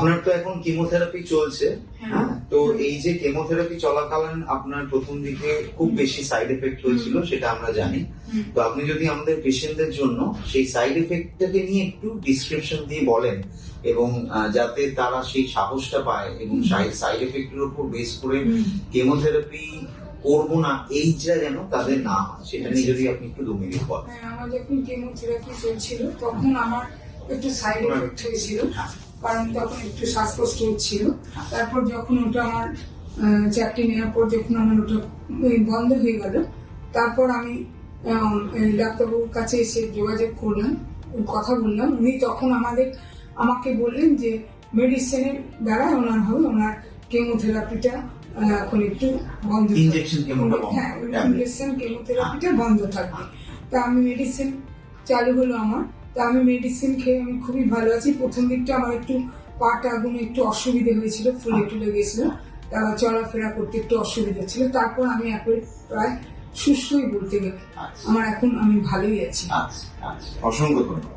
আপনার তো এখন কেমোথেরাপি চলছে, হ্যাঁ, তো এই যে কেমোথেরাপি চলাকালীন আপনার প্রথম দিকে খুব বেশি সাইড এফেক্ট হয়েছিল, সেটা আমরা জানি। তো আপনি যদি আমাদের পেশেন্টদের জন্য সেই সাইড এফেক্টটাকে নিয়ে একটু ডিসক্রিপশন দিয়ে বলেন, এবং যাতে তারা সেই সাহসটা পায় এবং সাইড এফেক্টের উপর বেস করে কেমোথেরাপি করবো না এইটা যেন তাদের না হয়, সেটা নিয়ে যদি আপনি একটু 2 মিনিট বলেন। আমার যখন কেমোথেরাপি চলছিল তখন আমার একটু সাইড এফেক্ট হয়েছিল, কারণ তখন একটু শ্বাসকষ্ট হচ্ছিল। তারপর যখন ওটা আমার 4টি নেওয়ার পর যখন আমার ওটা বন্ধ হয়ে গেল, তারপর আমি ডাক্তারবাবুর কাছে এসে যোগাযোগ করলাম, কথা বললাম। উনি তখন আমাকে বললেন যে মেডিসিনের দ্বারা ওনার হবে, ওনার কেমোথেরাপিটা এখন একটু বন্ধ, হ্যাঁ ইনজেকশন কেমোথেরাপিটা বন্ধ থাকবে। তা আমি মেডিসিন চালু হলো আমার। তা আমি মেডিসিন খেয়ে আমি খুবই ভালো আছি। প্রথম দিকটা আমার একটু পাটা আগুনে একটু অসুবিধা হয়েছিল, ফুলে টুলে গেছিল, চলাফেরা করতে একটু অসুবিধা ছিল। তারপর আমি এখন প্রায় সুস্থই বলতে গেলে, আমার এখন আমি ভালোই আছি। অসংখ্য ধন্যবাদ।